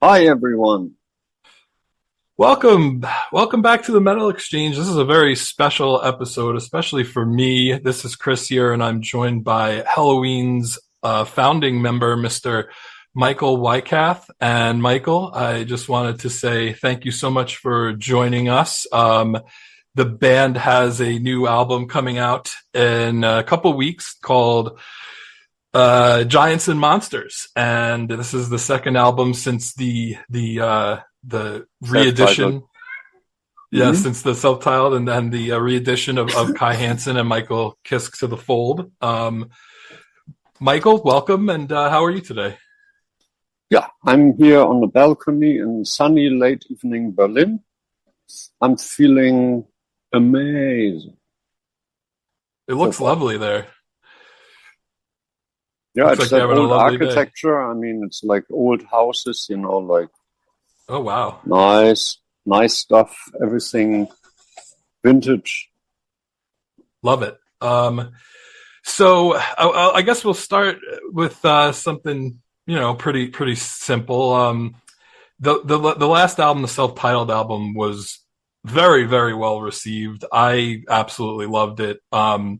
Hi, everyone. Welcome back to the Metal Exchange. This is a very special episode, especially for me. This is Chris here, and I'm joined by Helloween's founding member, Mr. Michael Weikath. And Michael, I just wanted to say thank you so much for joining us. The band has a new album coming out in a couple weeks called Giants and Monsters, and this is the second album since the reedition. Yeah, since the self-titled, and then the reedition of Kai Hansen and Michael Kiske to the fold. Michael, welcome, and how are you today? Yeah, I'm here on the balcony in sunny late evening Berlin. I'm feeling amazing. It looks lovely there. Yeah, looks it's like that old architecture. Day. I mean, it's like old houses, like. Oh, wow. Nice stuff. Everything vintage. Love it. So I guess we'll start with something, pretty simple. The last album, the self-titled album, was very, very well received. I absolutely loved it.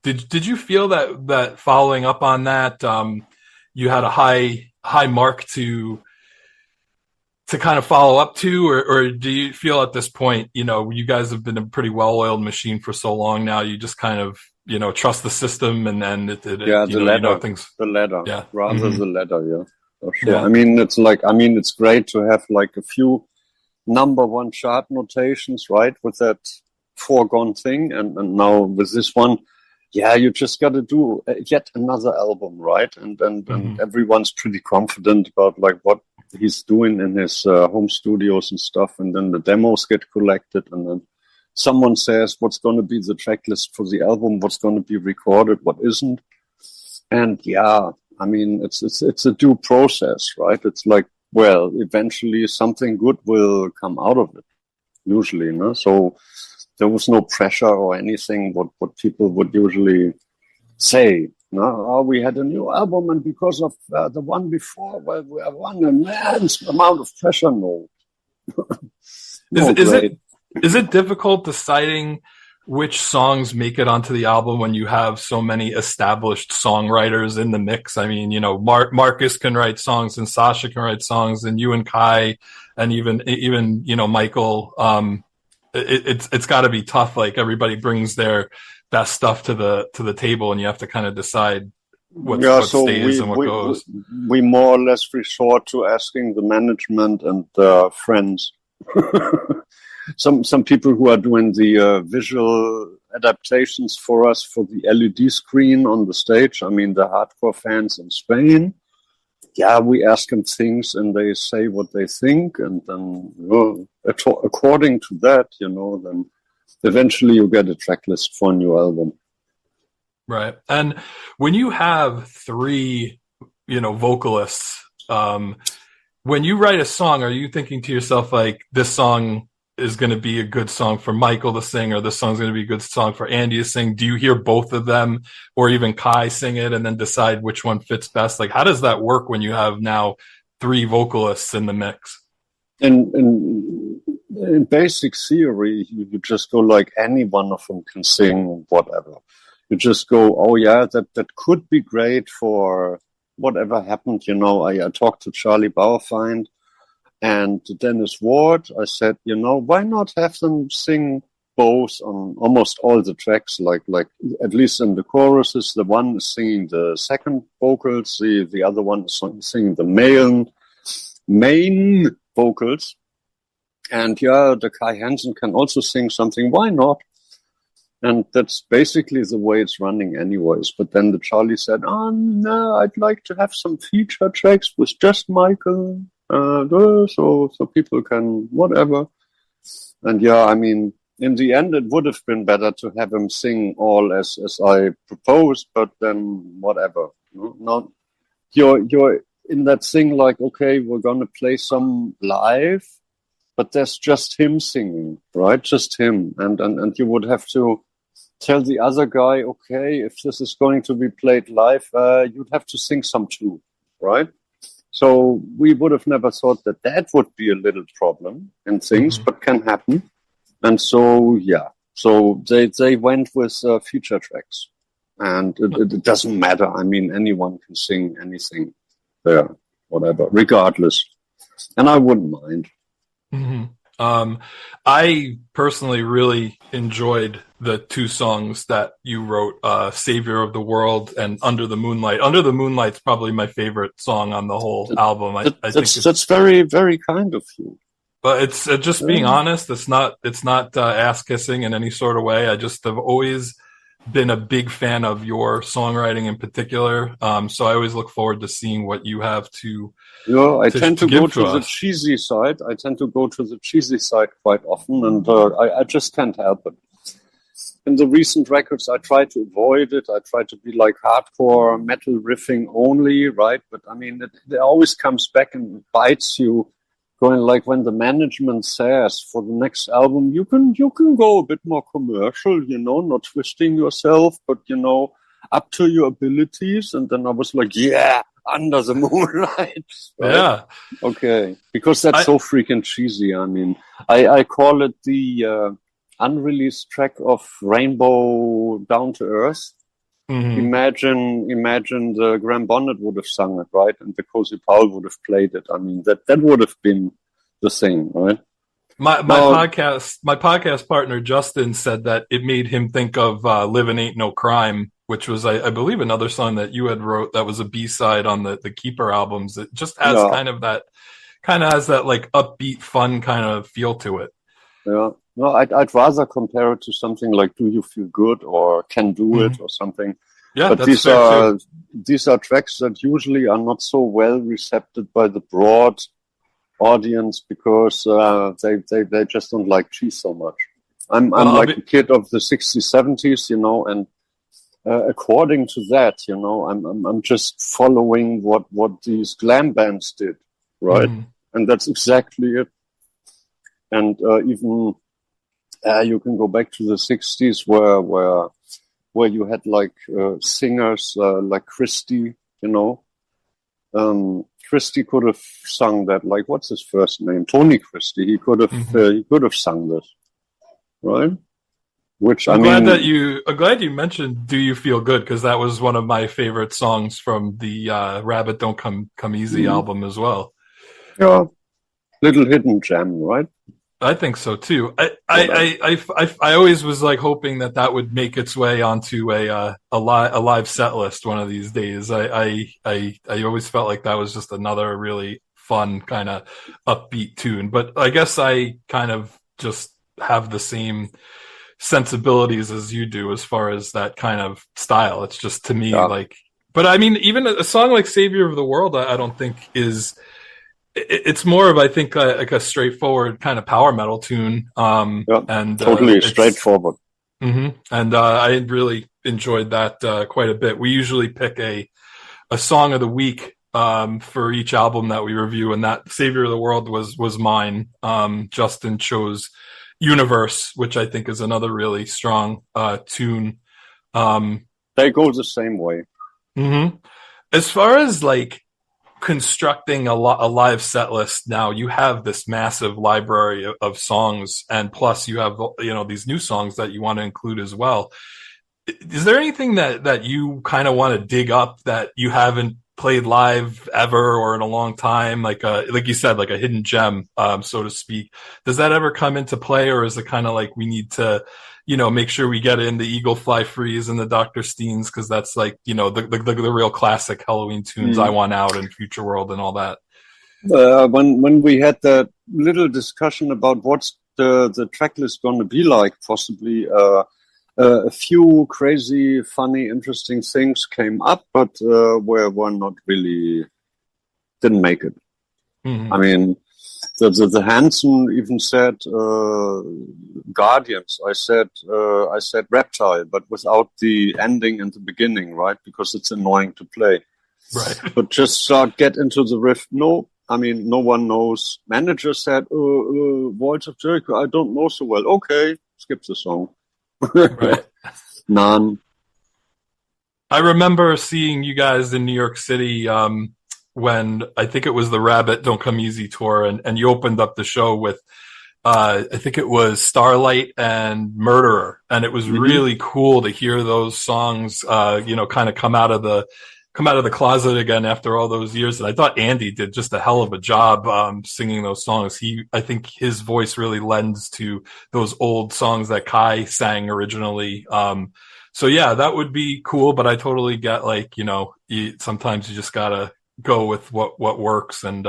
Did you feel that following up on that, you had a high mark to kind of follow up to, or do you feel at this point, you guys have been a pretty well-oiled machine for so long now, you just kind of, trust the system and then the ladder, yeah, rather the ladder, yeah, for sure. Yeah. I mean, it's great to have like a few number one chart notations, right, with that foregone thing, and now with this one, yeah, you just got to do yet another album, right, and everyone's pretty confident about like what he's doing in his home studios and stuff, and then the demos get collected, and then someone says what's going to be the track list for the album, what's going to be recorded, what isn't. And yeah, I mean, it's a due process, right? It's like, well, eventually something good will come out of it, usually, so there was no pressure or anything what people would usually say. No, we had a new album, and because of the one before, well, we have one immense amount of pressure. No. Is it difficult deciding which songs make it onto the album when you have so many established songwriters in the mix? I mean, Marcus can write songs, and Sasha can write songs, and you and Kai, and even Michael. It's got to be tough. Like, everybody brings their best stuff to the table, and you have to kind of decide what stays and what goes. We more or less resort to asking the management and friends. Some people who are doing the visual adaptations for us for the LED screen on the stage. I mean, the hardcore fans in Spain. Yeah, we ask them things, and they say what they think, and then according to that, then eventually you get a track list for a new album. Right. And when you have three, vocalists, when you write a song, are you thinking to yourself, like, this song is going to be a good song for Michael to sing, or this song's going to be a good song for Andy to sing? Do you hear both of them, or even Kai sing it, and then decide which one fits best? Like, how does that work when you have now three vocalists in the mix? In basic theory, you just go like any one of them can sing whatever. You just go, oh yeah, that could be great for whatever happened. I talked to Charlie Bauerfeind and Dennis Ward. I said, why not have them sing both on almost all the tracks, like at least in the choruses. The one is singing the second vocals, the other one is singing the main vocals. And yeah, the Kai Hansen can also sing something. Why not? And that's basically the way it's running anyways. But then the Charlie said, oh no, I'd like to have some feature tracks with just Michael. So people can whatever. And yeah, I mean, in the end, it would have been better to have him sing all as I proposed, but then whatever. Not you're in that thing like, okay, we're gonna play some live, but there's just him singing, right? Just him, and you would have to tell the other guy, okay, if this is going to be played live, you'd have to sing some too, right? So we would have never thought that would be a little problem in things, but can happen. And so, yeah. So they went with feature tracks. And it doesn't matter. I mean, anyone can sing anything there, whatever, regardless. And I wouldn't mind. I personally really enjoyed the two songs that you wrote, Savior of the World and Under the Moonlight. Under the Moonlight's probably my favorite song on the whole album. I think that's very, very kind of you. But it's just being honest. It's not ass kissing in any sort of way. I just have always been a big fan of your songwriting in particular. So I always look forward to seeing what you have to. I tend to go to the cheesy side. I tend to go to the cheesy side quite often, and I just can't help it. In the recent records, I try to avoid it. I try to be like hardcore metal riffing only, right? But I mean, it always comes back and bites you. Going like when the management says for the next album, you can go a bit more commercial, not twisting yourself, but up to your abilities. And then I was like, yeah, Under the Moonlight. Right? Yeah. Okay. Because that's so freaking cheesy. I mean, I call it the unreleased track of Rainbow Down to Earth. Imagine the Graham Bonnet would have sung it, right? And the Cozy Powell would have played it. I mean, that would have been the thing, right? My podcast partner Justin said that it made him think of "Livin' Ain't No Crime," which was, I believe, another song that you had wrote that was a B-side on the Keeper albums. It just has kind of has that like upbeat, fun kind of feel to it. Yeah. No, I'd rather compare it to something like "Do You Feel Good" or "Can Do It" or something. Yeah, but these are tracks that usually are not so well received by the broad audience because they just don't like cheese so much. I'm like a kid of the 60s, 70s, and according to that, I'm just following what these glam bands did, right? And that's exactly it. And even you can go back to the 60s where you had like singers like Christy, Christy could have sung that. Like, what's his first name? Tony Christy. He could have sung this, right? Which I'm glad you mentioned "Do You Feel Good" because that was one of my favorite songs from the Rabbit Don't Come Easy album as well. Yeah, little hidden gem, right? I think so too. I always was like hoping that would make its way onto a live set list one of these days. I always felt like that was just another really fun kind of upbeat tune. But I guess I kind of just have the same sensibilities as you do as far as that kind of style. It's just to me like. But I mean, even a song like "Savior of the World," I don't think is. It's more of, I think, like a straightforward kind of power metal tune. And totally straightforward. And I really enjoyed that quite a bit. We usually pick a song of the week for each album that we review, and that "Savior of the World" was mine. Justin chose "Universe," which I think is another really strong tune. They go the same way. As far as like constructing a live set list now, you have this massive library of songs, and plus you have these new songs that you want to include as well. Is there anything that you kind of want to dig up that you haven't played live ever or in a long time, like you said, like a hidden gem, so to speak? Does that ever come into play, or is it kind of like we need to make sure we get in the Eagle Fly Freeze and the Dr. Steens, because that's like, the real classic Helloween tunes, I Want Out and Future World and all that. When we had that little discussion about what's the track list going to be like, possibly a few crazy, funny, interesting things came up, but were not really, didn't make it. I mean, the Hanson even said Guardians. I said Reptile, but without the ending and the beginning, right? Because it's annoying to play. Right. But just get into the riff. No, I mean, no one knows. Manager said, Voice of Jericho, I don't know so well. Okay, skip the song. Right. None. I remember seeing you guys in New York City when I think it was the Rabbit Don't Come Easy tour, and you opened up the show with I think it was Starlight and Murderer, and it was really cool to hear those songs kind of come out of the closet again after all those years. And I thought Andy did just a hell of a job singing those songs. I think his voice really lends to those old songs that Kai sang originally. So yeah, that would be cool, but I totally get sometimes you just gotta go with what works. And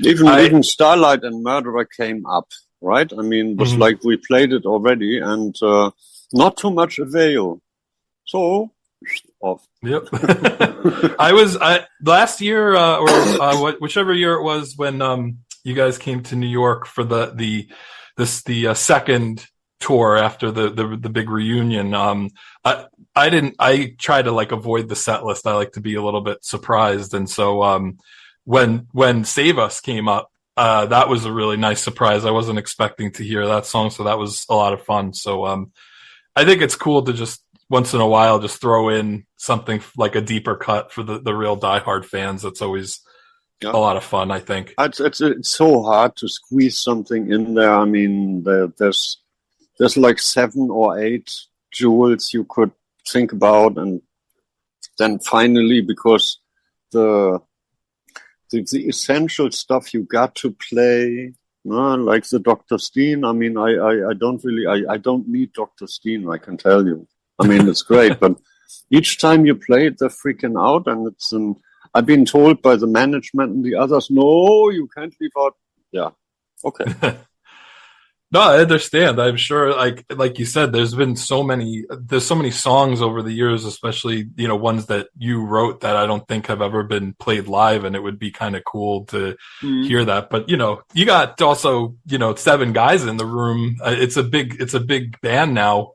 even Starlight and Murderer came up, right? I mean, it was like we played it already, and not too much avail. So off. Yep. I last year whichever year it was when you guys came to New York for the second tour after the big reunion. I try to avoid the set list. I like to be a little bit surprised, and so when Save Us came up, that was a really nice surprise. I wasn't expecting to hear that song, so that was a lot of fun. So I think it's cool to just once in a while just throw in something like a deeper cut for the real diehard fans. That's always a lot of fun, I think. It's so hard to squeeze something in there. I mean, there's like 7 or 8 jewels you could think about, and then finally, because the essential stuff you got to play, like the Dr. Steen. I mean, I don't need Dr. Steen, I can tell you. I mean, it's great, but each time you play it, they're freaking out, and it's I've been told by the management and the others, no, you can't leave out. Yeah, okay. No, I understand. I'm sure, like you said, there's so many songs over the years, especially, ones that you wrote that I don't think have ever been played live, and it would be kind of cool to hear that. But, you got also, 7 guys in the room. It's a big band now.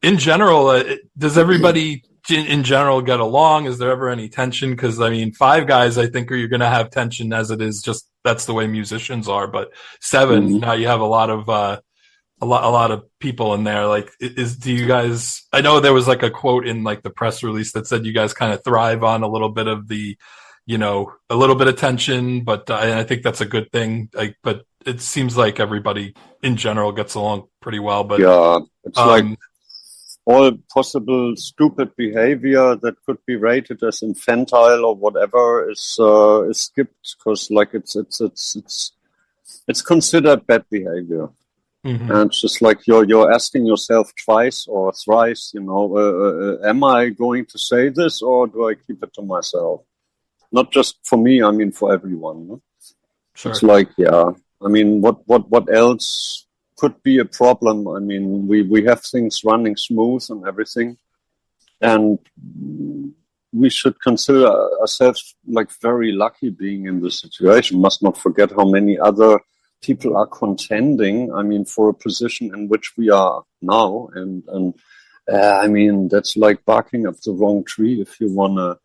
In general, does everybody in general get along? Is there ever any tension? Because, I mean, 5 guys, I think, you're going to have tension as it is, just that's the way musicians are. But 7, now you have a lot of people in there. Do you guys? I know there was a quote in the press release that said you guys kind of thrive on a little bit of the, a little bit of tension, but I think that's a good thing. But it seems like everybody in general gets along pretty well. But yeah, it's all possible stupid behavior that could be rated as infantile or whatever is skipped, because it's considered bad behavior. And it's just you're asking yourself twice or thrice, am I going to say this, or do I keep it to myself? Not just for me, I mean for everyone. No? Sure. It's I mean, what else could be a problem? I mean, we have things running smooth and everything, and we should consider ourselves very lucky being in this situation. Must not forget how many other people are contending, I mean, for a position in which we are now, and I mean, that's like barking up the wrong tree if you wanna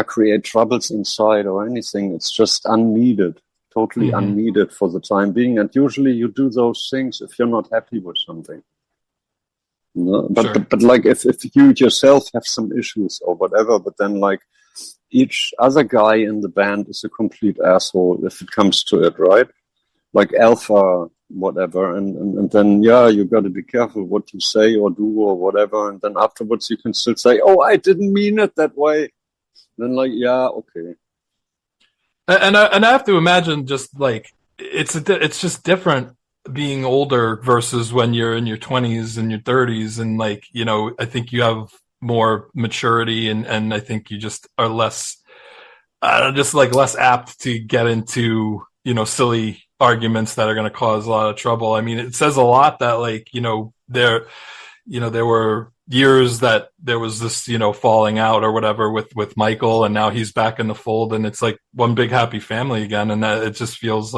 create troubles inside or anything. It's just unneeded. Totally unneeded for the time being, and usually you do those things if you're not happy with something. But if you yourself have some issues or whatever, but then each other guy in the band is a complete asshole if it comes to it, right? Like alpha, whatever, and then you got to be careful what you say or do or whatever, and then afterwards you can still say, "Oh, I didn't mean it that way." Then okay. And I have to imagine just it's just different being older versus when you're in your 20s and your 30s, and I think you have more maturity, and I think you just are less less apt to get into silly arguments that are going to cause a lot of trouble. I mean, it says a lot that there were years that there was this, falling out or whatever with Michael, and now he's back in the fold, and it's one big happy family again. And that it just feels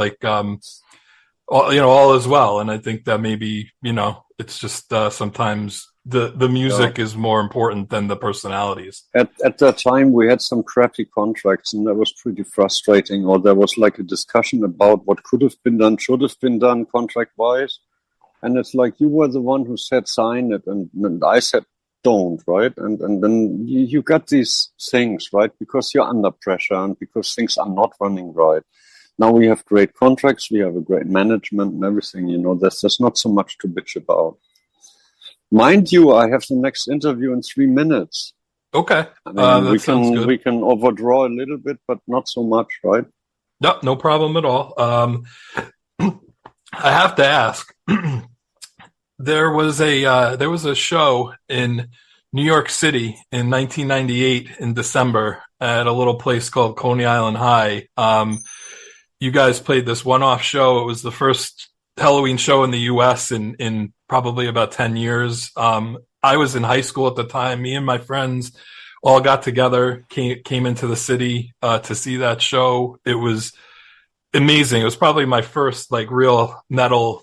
all is well. And I think that maybe, it's just, sometimes the music is more important than the personalities. At that time, we had some crappy contracts, and that was pretty frustrating. Or there was a discussion about what could have been done, should have been done contract-wise. And it's you were the one who said sign it, and I said don't, right? And then you got these things, right? Because you're under pressure and because things are not running right. Now we have great contracts, we have a great management and everything, there's not so much to bitch about. Mind you, I have the next interview in 3 minutes. Okay. I mean, sounds good. we can overdraw a little bit, but not so much, right? No problem at all. I have to ask, there was a show in New York City in 1998 in December at a little place called Coney Island High. You guys played this one-off show. It was the first Helloween show in the U.S. in probably about 10 years. I was in high school at the time. Me and my friends all got together, came into the city to see that show. It was amazing. It was probably my first real metal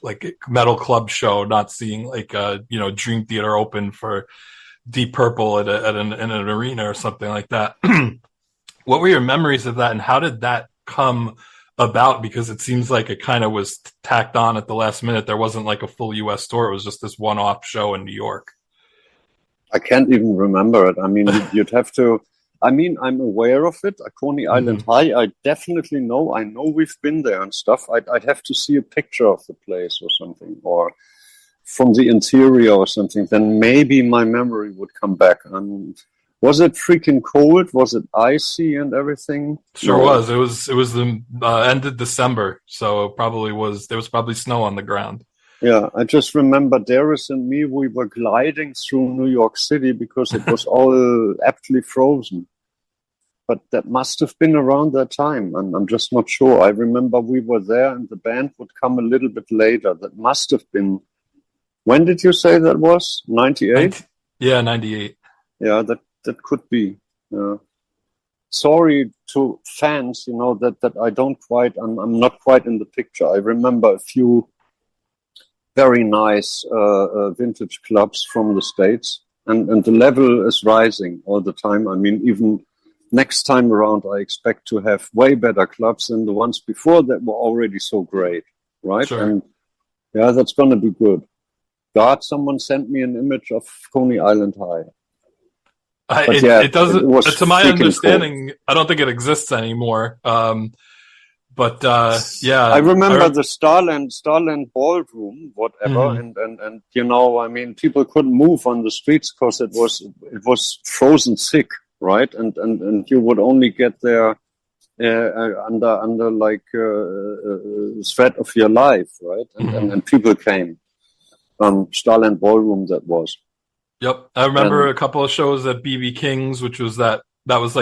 club show, not seeing Dream Theater open for Deep Purple at an arena or something like that. What were your memories of that, and how did that come about? Because it seems like it kind of was tacked on at the last minute. There wasn't a full US tour. It was just this one-off show in New York. I can't even remember it. I mean, you'd have to. I mean, I'm aware of it. Coney Island High, I definitely know. I know we've been there and stuff. I'd have to see a picture of the place or something, or from the interior or something. Then maybe my memory would come back. And was it freaking cold? Was it icy and everything? Sure was. It was the end of December, so there was probably snow on the ground. Yeah, I just remember Darius and me, we were gliding through New York City because it was all aptly frozen. But that must have been around that time. I'm just not sure. I remember we were there and the band would come a little bit later. That must have been... When did you say that was? 98? Yeah, 98. Yeah, that could be. Yeah. Sorry to fans, that I don't quite... I'm not quite in the picture. I remember a few very nice vintage clubs from the States, and the level is rising all the time. I mean, even next time around, I expect to have way better clubs than the ones before that were already so great, right? Sure. And yeah, that's going to be good. God, someone sent me an image of Coney Island High. It doesn't. To my understanding, cool. I don't think it exists anymore. But yeah, I remember the Starland Ballroom, whatever, and I mean, people couldn't move on the streets because it was frozen thick, right? And you would only get there under threat of your life, right? And people came. Starland Ballroom, that was. Yep, I remember a couple of shows at BB King's, which was that was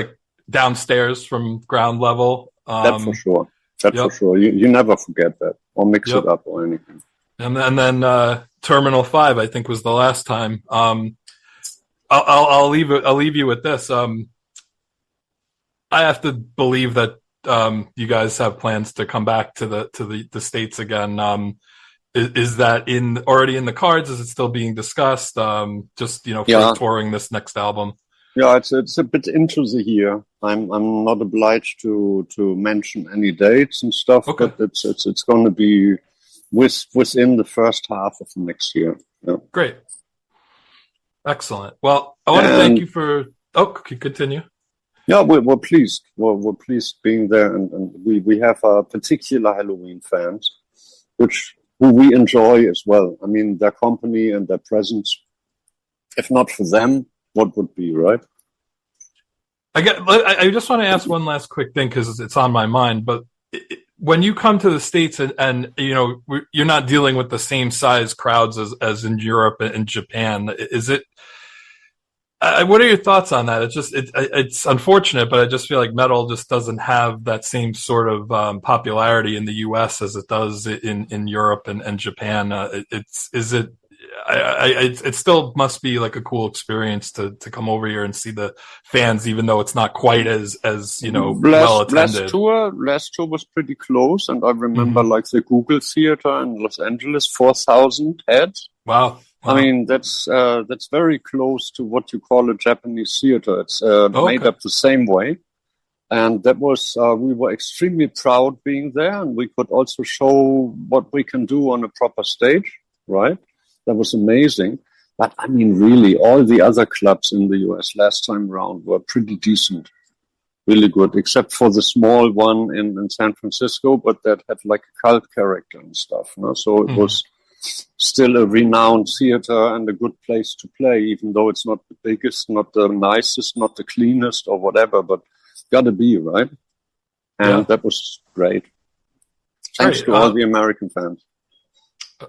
downstairs from ground level. That for sure. For sure. You never forget that or mix it up or anything. And then Terminal 5, I think, was the last time. I'll leave you with this. I have to believe that you guys have plans to come back to the States again. Is that already in the cards? Is it still being discussed? For touring this next album. Yeah, it's a bit into the year. I'm not obliged to mention any dates and stuff, but it's going to be within the first half of next year. Yeah. Great, excellent. Well, I want to thank you for. Oh, continue. Yeah, we're pleased. We're pleased being there, and we have particular Helloween fans, who we enjoy as well. I mean, their company and their presence. If not for them, what would be, right? I just want to ask one last quick thing because it's on my mind. But when you come to the States and you're not dealing with the same size crowds as in Europe and Japan, is it? What are your thoughts on that? It's unfortunate, but I just feel like metal just doesn't have that same sort of popularity in the U.S. as it does in Europe and Japan. It still must be like a cool experience to come over here and see the fans, even though it's not quite as well attended. Last tour was pretty close, and I remember the Google Theater in Los Angeles, 4,000 heads. Wow. I mean, that's very close to what you call a Japanese theater. It's made up the same way. And that was, we were extremely proud being there, and we could also show what we can do on a proper stage, right? That was amazing. But I mean, really, all the other clubs in the US last time round were pretty decent. Really good, except for the small one in San Francisco, but that had like a cult character and stuff. No? So it was still a renowned theater and a good place to play, even though it's not the biggest, not the nicest, not the cleanest or whatever, but gotta be, right? And that was great. Thanks to all the American fans.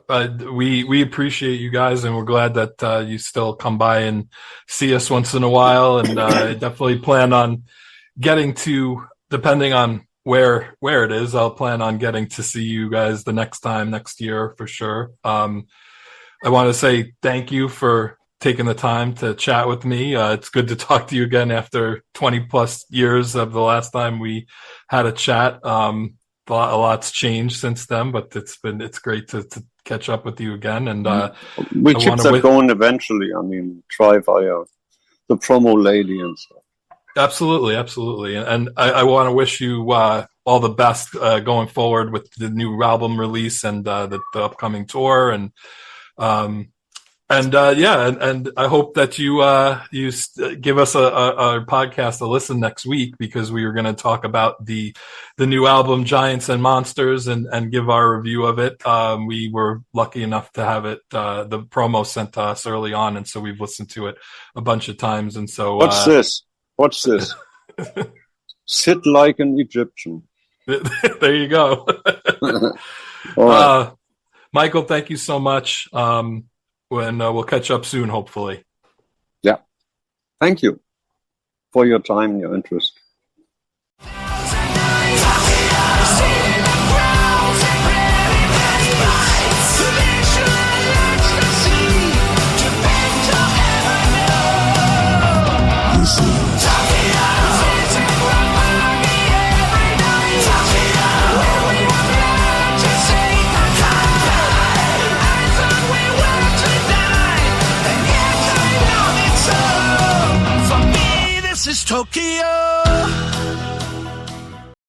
We appreciate you guys, and we're glad that you still come by and see us once in a while. And I definitely plan on getting to, depending on where it is, I'll plan on getting to see you guys the next year for sure. I want to say thank you for taking the time to chat with me. It's good to talk to you again after 20 plus years of the last time we had a chat. A lot's changed since then, but it's great to catch up with you again. And we keep that going eventually. I mean, try via the promo lady and stuff. Absolutely. And I want to wish you all the best going forward with the new album release and the upcoming tour. And I hope that you give us a podcast to listen next week, because we are going to talk about the new album Giants and Monsters and give our review of it. We were lucky enough to have it the promo sent to us early on, and so we've listened to it a bunch of times. And so What's this? Sit like an Egyptian. There you go. All right. Michael, thank you so much. We'll catch up soon, hopefully. Yeah. Thank you for your time and your interest. Tokyo.